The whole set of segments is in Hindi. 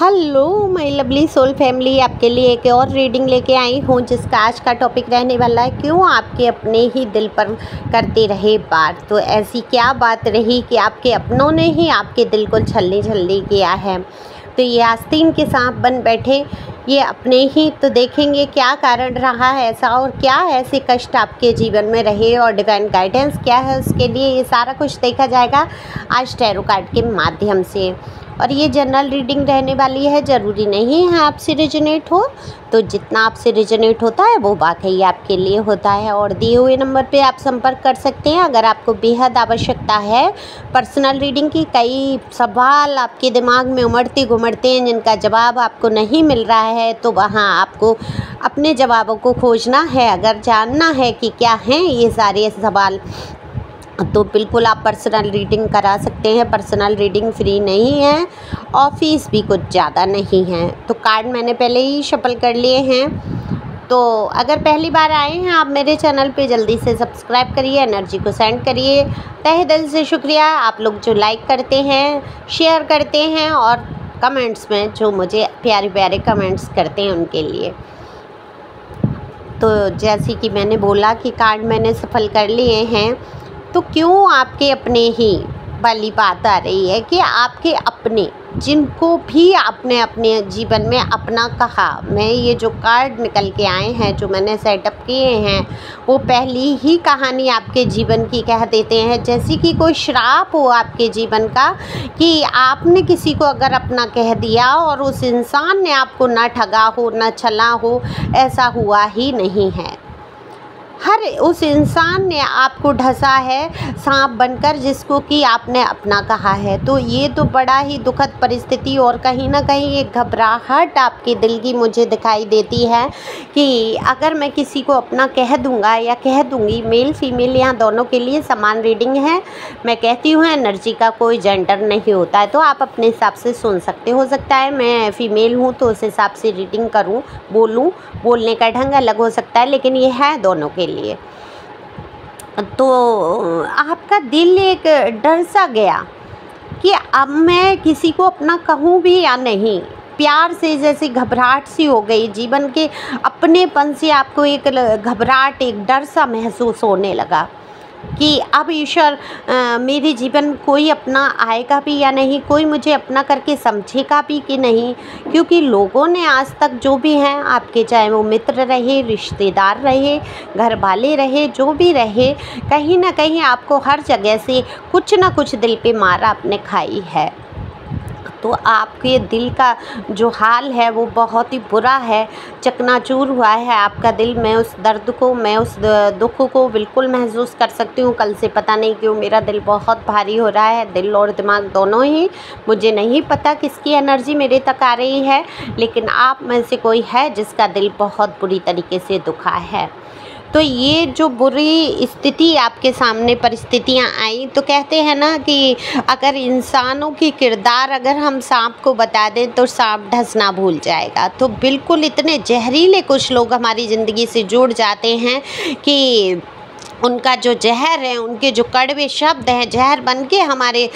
Hello my lovely soul family, आपके लिए एक और रीडिंग लेके आई हूँ जिसका आज का टॉपिक रहने वाला है क्यों आपके अपने ही दिल पर करते रहे बात। तो ऐसी क्या बात रही कि आपके अपनों ने ही आपके दिल को छलनी किया है। तो ये आस्तीन के सांप बन बैठे ये अपने ही। तो देखेंगे क्या कारण रहा है ऐसा और क्या ऐसे कष्ट आपके जीवन में रहे और डिवाइन गाइडेंस क्या है उसके लिए, ये सारा कुछ देखा जाएगा आज टैरो कार्ड के माध्यम से। और ये जनरल रीडिंग रहने वाली है, ज़रूरी नहीं है आपसे रिजोनेट हो। तो जितना आपसे रिजोनेट होता है वो वाकई आपके लिए होता है। और दिए हुए नंबर पे आप संपर्क कर सकते हैं अगर आपको बेहद आवश्यकता है पर्सनल रीडिंग की। कई सवाल आपके दिमाग में उमड़ते घुमड़ते हैं जिनका जवाब आपको नहीं मिल रहा है, तो वहाँ आपको अपने जवाबों को खोजना है। अगर जानना है कि क्या हैं ये सारे सवाल, तो बिल्कुल आप पर्सनल रीडिंग करा सकते हैं। पर्सनल रीडिंग फ्री नहीं है और फीस भी कुछ ज़्यादा नहीं है। तो कार्ड मैंने पहले ही शफल कर लिए हैं। तो अगर पहली बार आए हैं आप मेरे चैनल पे, जल्दी से सब्सक्राइब करिए, एनर्जी को सेंड करिए। तहे दिल से शुक्रिया आप लोग जो लाइक करते हैं, शेयर करते हैं और कमेंट्स में जो मुझे प्यारे प्यारे कमेंट्स करते हैं उनके लिए। तो जैसे कि मैंने बोला कि कार्ड मैंने सफल कर लिए हैं, तो क्यों आपके अपने ही वाली बात आ रही है कि आपके अपने जिनको भी आपने अपने जीवन में अपना कहा। मैं ये जो कार्ड निकल के आए हैं जो मैंने सेटअप किए हैं वो पहली ही कहानी आपके जीवन की कह देते हैं, जैसे कि कोई श्राप हो आपके जीवन का कि आपने किसी को अगर अपना कह दिया और उस इंसान ने आपको ना ठगा हो ना छला हो, ऐसा हुआ ही नहीं है। हर उस इंसान ने आपको ढसा है सांप बनकर जिसको कि आपने अपना कहा है। तो ये तो बड़ा ही दुखद परिस्थिति और कहीं ना कहीं एक घबराहट आपके दिल की मुझे दिखाई देती है कि अगर मैं किसी को अपना कह दूंगा या कह दूंगी, मेल फीमेल यहाँ दोनों के लिए समान रीडिंग है। मैं कहती हूँ एनर्जी का कोई जेंडर नहीं होता है, तो आप अपने हिसाब से सुन सकते। हो सकता है मैं फीमेल हूँ तो उस हिसाब से रीडिंग करूँ, बोलने का ढंग अलग हो सकता है, लेकिन ये है दोनों के लिए। तो आपका दिल एक डर सा गया कि अब मैं किसी को अपना कहूँ भी या नहीं। प्यार से जैसे घबराहट सी हो गई, जीवन के अपनेपन से आपको एक घबराहट, एक डर सा महसूस होने लगा कि अब ईश्वर मेरे जीवन कोई अपना आएगा भी या नहीं, कोई मुझे अपना करके समझेगा भी कि नहीं। क्योंकि लोगों ने आज तक जो भी हैं आपके, चाहे वो मित्र रहे, रिश्तेदार रहे, घर वाले रहे, जो भी रहे, कहीं ना कहीं आपको हर जगह से कुछ ना कुछ दिल पे मार आपने खाई है। तो आपके दिल का जो हाल है वो बहुत ही बुरा है, चकनाचूर हुआ है आपका दिल। मैं उस दर्द को, मैं उस दुख को बिल्कुल महसूस कर सकती हूँ। कल से पता नहीं क्यों मेरा दिल बहुत भारी हो रहा है, दिल और दिमाग दोनों ही। मुझे नहीं पता किसकी एनर्जी मेरे तक आ रही है, लेकिन आप में से कोई है जिसका दिल बहुत बुरी तरीके से दुखा है। तो ये जो बुरी स्थिति आपके सामने परिस्थितियाँ आई, तो कहते हैं ना कि अगर इंसानों की किरदार अगर हम सांप को बता दें तो सांप ढसना भूल जाएगा। तो बिल्कुल इतने जहरीले कुछ लोग हमारी ज़िंदगी से जुड़ जाते हैं कि उनका जो जहर है, उनके जो कड़वे शब्द हैं जहर बन के हमारे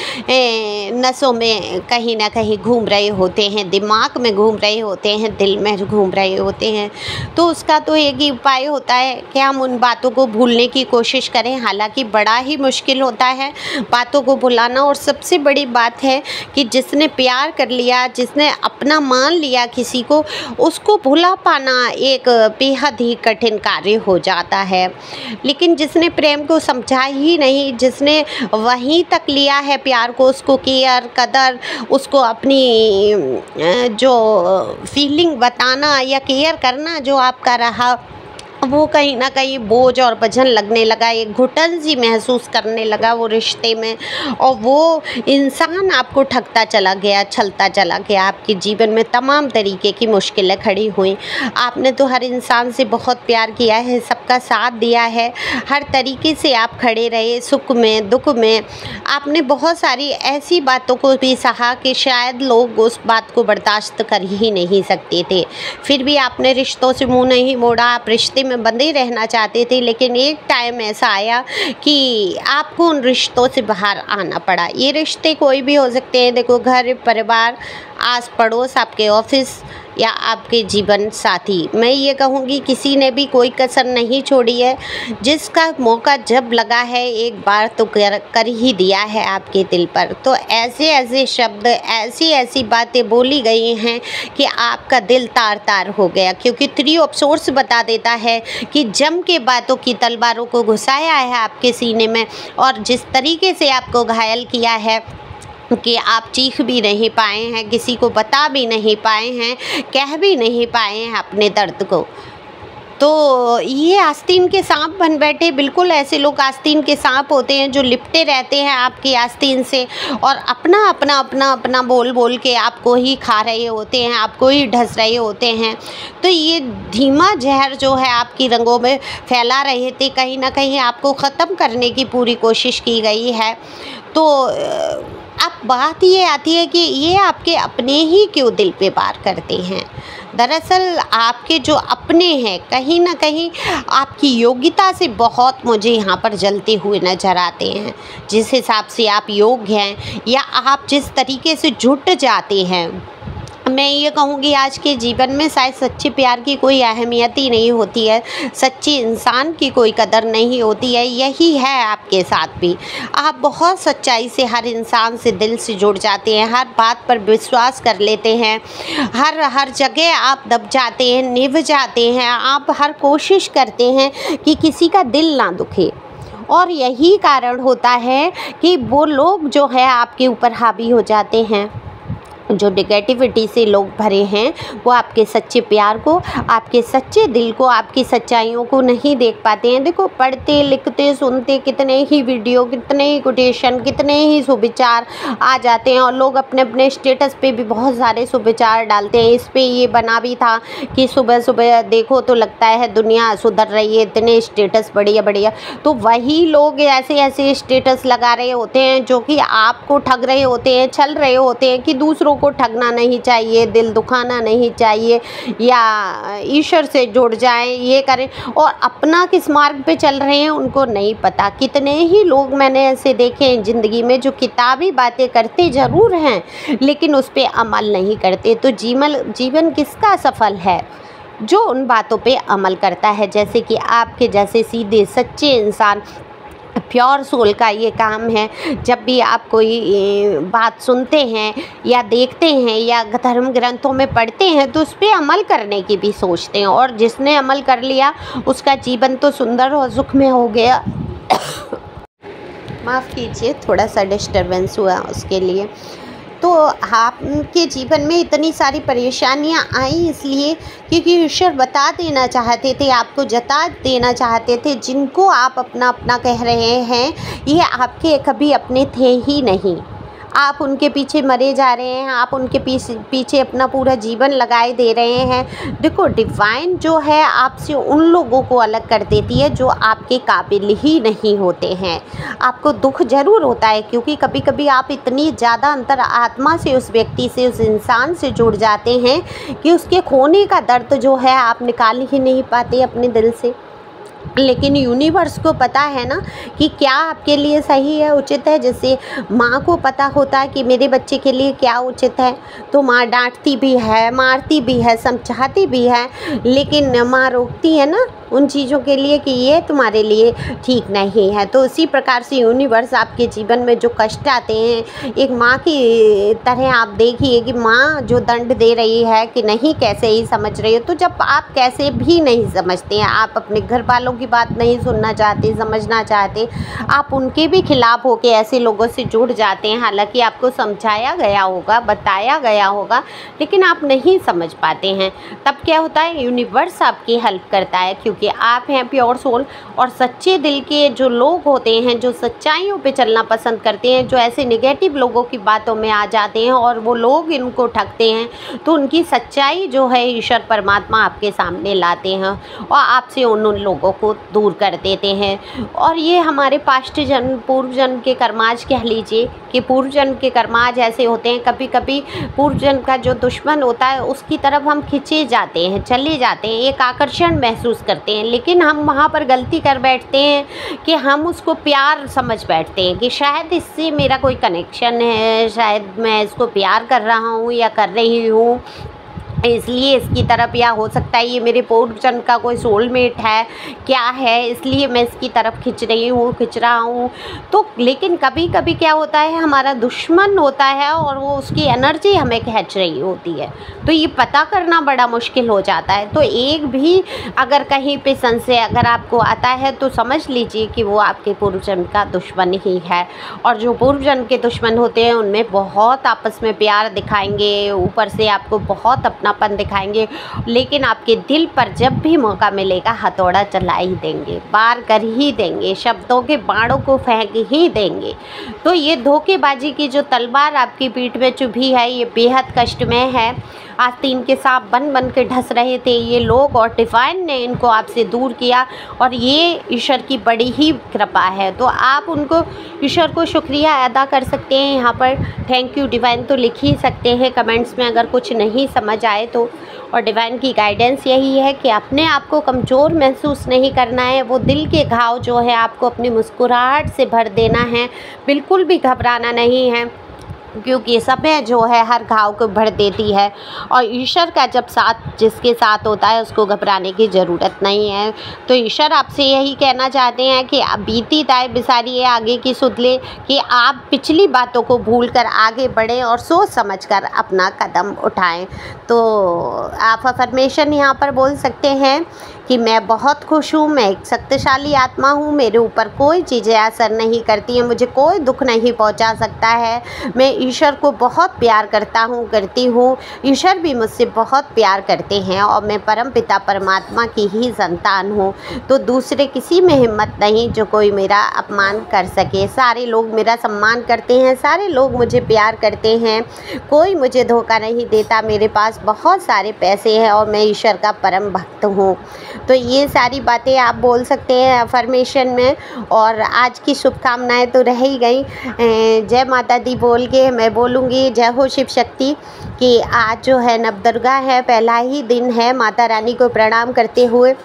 नसों में कहीं ना कहीं घूम रहे होते हैं, दिमाग में घूम रहे होते हैं, दिल में घूम रहे होते हैं। तो उसका तो एक ही उपाय होता है कि हम उन बातों को भूलने की कोशिश करें। हालांकि बड़ा ही मुश्किल होता है बातों को भुलाना। और सबसे बड़ी बात है कि जिसने प्यार कर लिया, जिसने अपना मान लिया किसी को, उसको भुला पाना एक बेहद ही कठिन कार्य हो जाता है। लेकिन जिसने प्रेम को समझा ही नहीं, जिसने वहीं तक लिया है प्यार को, उसको केयर कदर, उसको अपनी जो फीलिंग बताना या केयर करना जो आपका रहा, वो कहीं ना कहीं बोझ और वजन लगने लगा, एक घुटन सी महसूस करने लगा वो रिश्ते में। और वो इंसान आपको ठगता चला गया, छलता चला गया। आपके जीवन में तमाम तरीके की मुश्किलें खड़ी हुई। आपने तो हर इंसान से बहुत प्यार किया है, सब आपका साथ दिया है, हर तरीके से आप खड़े रहे, सुख में दुख में। आपने बहुत सारी ऐसी बातों को भी सहा कि शायद लोग उस बात को बर्दाश्त कर ही नहीं सकते थे, फिर भी आपने रिश्तों से मुंह नहीं मोड़ा। आप रिश्ते में बंधे रहना चाहते थे, लेकिन एक टाइम ऐसा आया कि आपको उन रिश्तों से बाहर आना पड़ा। ये रिश्ते कोई भी हो सकते हैं, देखो घर परिवार, आस पड़ोस, आपके ऑफिस या आपके जीवन साथी। मैं ये कहूँगी किसी ने भी कोई कसर नहीं छोड़ी है। जिसका मौका जब लगा है एक बार तो कर ही दिया है आपके दिल पर। तो ऐसे ऐसे शब्द, ऐसी ऐसी बातें बोली गई हैं कि आपका दिल तार तार हो गया, क्योंकि 3 ऑफ सोर्स बता देता है कि जम के बातों की तलवारों को घुसाया है आपके सीने में, और जिस तरीके से आपको घायल किया है कि आप चीख भी नहीं पाए हैं, किसी को बता भी नहीं पाए हैं, कह भी नहीं पाए हैं अपने दर्द को। तो ये आस्तीन के सांप बन बैठे। बिल्कुल ऐसे लोग आस्तीन के सांप होते हैं जो लिपटे रहते हैं आपकी आस्तीन से, और अपना अपना अपना अपना बोल बोल के आपको ही खा रहे होते हैं, आपको ही ढस रहे होते हैं। तो ये धीमा जहर जो है आपकी रंगों में फैला रहे थे, कहीं ना कहीं आपको ख़त्म करने की पूरी कोशिश की गई है। तो अब बात ये आती है कि ये आपके अपने ही क्यों दिल पे वार करते हैं। दरअसल आपके जो अपने हैं कहीं ना कहीं आपकी योग्यता से बहुत मुझे यहाँ पर जलते हुए नज़र आते हैं। जिस हिसाब से आप योग्य हैं या आप जिस तरीके से जुट जाते हैं, मैं ये कहूँगी आज के जीवन में शायद सच्चे प्यार की कोई अहमियत ही नहीं होती है, सच्चे इंसान की कोई कदर नहीं होती है। यही है आपके साथ भी। आप बहुत सच्चाई से हर इंसान से दिल से जुड़ जाते हैं, हर बात पर विश्वास कर लेते हैं, हर जगह आप दब जाते हैं, निभ जाते हैं। आप हर कोशिश करते हैं कि किसी का दिल ना दुखे, और यही कारण होता है कि वो लोग जो है आपके ऊपर हावी हो जाते हैं। जो नेगेटिविटी से लोग भरे हैं वो आपके सच्चे प्यार को, आपके सच्चे दिल को, आपकी सच्चाइयों को नहीं देख पाते हैं। देखो, पढ़ते लिखते सुनते कितने ही वीडियो, कितने ही कोटेशन, कितने ही सुविचार आ जाते हैं, और लोग अपने अपने स्टेटस पे भी बहुत सारे सुविचार डालते हैं। इस पे ये बना भी था कि सुबह सुबह देखो तो लगता है दुनिया सुधर रही है, इतने स्टेटस बढ़िया बढ़िया। तो वही लोग ऐसे ऐसे स्टेटस लगा रहे होते हैं जो कि आपको ठग रहे होते हैं, छल रहे होते हैं कि दूसरों को ठगना नहीं चाहिए, दिल दुखाना नहीं चाहिए, या ईश्वर से जुड़ जाएं, ये करें, और अपना किस मार्ग पे चल रहे हैं उनको नहीं पता। कितने ही लोग मैंने ऐसे देखे हैं ज़िंदगी में जो किताबी बातें करते ज़रूर हैं लेकिन उस पर अमल नहीं करते। तो जीवन किसका सफल है? जो उन बातों पे अमल करता है। जैसे कि आपके जैसे सीधे सच्चे इंसान, प्योर सोल का ये काम है। जब भी आप कोई बात सुनते हैं या देखते हैं या धर्म ग्रंथों में पढ़ते हैं तो उस पर अमल करने की भी सोचते हैं, और जिसने अमल कर लिया उसका जीवन तो सुंदर और सुखमय हो गया। माफ़ कीजिए, थोड़ा सा डिस्टर्बेंस हुआ उसके लिए। तो आपके जीवन में इतनी सारी परेशानियां आई इसलिए क्योंकि ईश्वर बता देना चाहते थे, आपको जता देना चाहते थे। जिनको आप अपना अपना कह रहे हैं ये आपके कभी अपने थे ही नहीं। आप उनके पीछे मरे जा रहे हैं, आप उनके पीछे अपना पूरा जीवन लगाए दे रहे हैं। देखो, डिवाइन जो है आपसे उन लोगों को अलग कर देती है जो आपके काबिल ही नहीं होते हैं। आपको दुख ज़रूर होता है क्योंकि कभी कभी आप इतनी ज़्यादा अंतर आत्मा से उस व्यक्ति से, उस इंसान से जुड़ जाते हैं कि उसके खोने का दर्द जो है आप निकाल ही नहीं पाते अपने दिल से। लेकिन यूनिवर्स को पता है ना कि क्या आपके लिए सही है, उचित है। जैसे माँ को पता होता है कि मेरे बच्चे के लिए क्या उचित है, तो माँ डांटती भी है, मारती भी है, समझाती भी है, लेकिन माँ रोकती है ना उन चीज़ों के लिए कि ये तुम्हारे लिए ठीक नहीं है। तो उसी प्रकार से यूनिवर्स आपके जीवन में जो कष्ट आते हैं, एक माँ की तरह आप देखिए कि माँ जो दंड दे रही है कि नहीं कैसे ही समझ रही हो। तो जब आप कैसे भी नहीं समझते हैं, आप अपने घर वालों की बात नहीं सुनना चाहते, समझना चाहते, आप उनके भी खिलाफ होकर ऐसे लोगों से जुड़ जाते हैं। हालांकि आपको समझाया गया होगा, बताया गया होगा, लेकिन आप नहीं समझ पाते हैं। तब क्या होता है, यूनिवर्स आपकी हेल्प करता है क्योंकि आप हैं प्योर सोल। और सच्चे दिल के जो लोग होते हैं, जो सच्चाइयों पे चलना पसंद करते हैं, जो ऐसे नेगेटिव लोगों की बातों में आ जाते हैं और वो लोग इनको ठगते हैं, तो उनकी सच्चाई जो है ईश्वर परमात्मा आपके सामने लाते हैं और आपसे उन लोगों को दूर कर देते हैं। और ये हमारे पास्ट जन्म, पूर्व जन्म के कर्माज कह लीजिए कि पूर्व जन्म के कर्माज ऐसे होते हैं। कभी कभी पूर्व जन्म का जो दुश्मन होता है उसकी तरफ हम खिंचे जाते हैं, चले जाते हैं, एक आकर्षण महसूस करते हैं, लेकिन हम वहाँ पर गलती कर बैठते हैं कि हम उसको प्यार समझ बैठते हैं कि शायद इससे मेरा कोई कनेक्शन है, शायद मैं इसको प्यार कर रहा हूँ या कर रही हूँ, इसलिए इसकी तरफ, या हो सकता है ये मेरे पूर्व जन्म का कोई सोलमेट है, क्या है, इसलिए मैं इसकी तरफ खिंच रहा हूँ। तो लेकिन कभी कभी क्या होता है, हमारा दुश्मन होता है और वो उसकी एनर्जी हमें खींच रही होती है, तो ये पता करना बड़ा मुश्किल हो जाता है। तो एक भी अगर कहीं पे संशय अगर आपको आता है तो समझ लीजिए कि वो आपके पूर्व जन्म का दुश्मन ही है। और जो पूर्व जन्म के दुश्मन होते हैं उनमें बहुत आपस में प्यार दिखाएंगे, ऊपर से आपको बहुत अपनापन दिखाएंगे, लेकिन आपके दिल पर जब भी मौका मिलेगा हथौड़ा चला ही देंगे, वार कर ही देंगे, शब्दों के बाणों को फेंक ही देंगे। तो ये धोखेबाजी की जो तलवार आपकी पीठ में चुभी है ये बेहद कष्टमय है। आस्तीन के सांप बन के ढस रहे थे ये लोग और डिवाइन ने इनको आपसे दूर किया, और ये ईश्वर की बड़ी ही कृपा है। तो आप उनको, ईश्वर को शुक्रिया अदा कर सकते हैं, यहाँ पर थैंक यू डिवाइन तो लिख ही सकते हैं कमेंट्स में अगर कुछ नहीं समझ आए तो। और डिवाइन की गाइडेंस यही है कि अपने आप को कमज़ोर महसूस नहीं करना है, वो दिल के घाव जो है आपको अपनी मुस्कुराहट से भर देना है, बिल्कुल भी घबराना नहीं है, क्योंकि समय जो है हर घाव को भर देती है। और ईश्वर का जब साथ जिसके साथ होता है उसको घबराने की ज़रूरत नहीं है। तो ईश्वर आपसे यही कहना चाहते हैं कि आप बीती दाय बिसारिए, आगे की सुध ले, कि आप पिछली बातों को भूलकर आगे बढ़ें और सोच समझकर अपना कदम उठाएं। तो आप अफर्मेशन यहाँ पर बोल सकते हैं कि मैं बहुत खुश हूँ, मैं एक शक्तिशाली आत्मा हूँ, मेरे ऊपर कोई चीज़ें असर नहीं करती हैं, मुझे कोई दुख नहीं पहुँचा सकता है, मैं ईश्वर को बहुत प्यार करती हूँ, ईश्वर भी मुझसे बहुत प्यार करते हैं और मैं परमपिता परमात्मा की ही संतान हूँ। तो दूसरे किसी में हिम्मत नहीं जो कोई मेरा अपमान कर सके। सारे लोग मेरा सम्मान करते हैं, सारे लोग मुझे प्यार करते हैं, कोई मुझे धोखा नहीं देता, मेरे पास बहुत सारे पैसे हैं और मैं ईश्वर का परम भक्त हूँ। तो ये सारी बातें आप बोल सकते हैं अफर्मेशन में। और आज की शुभकामनाएं तो रह ही गई। जय माता दी बोल के मैं बोलूँगी जय हो शिव शक्ति, कि आज जो है नवदुर्गा है, पहला ही दिन है, माता रानी को प्रणाम करते हुए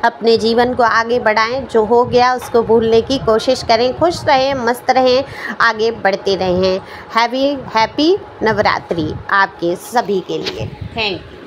अपने जीवन को आगे बढ़ाएं, जो हो गया उसको भूलने की कोशिश करें, खुश रहें, मस्त रहें, आगे बढ़ते रहें। हैप्पी नवरात्रि आपके सभी के लिए। Thank you.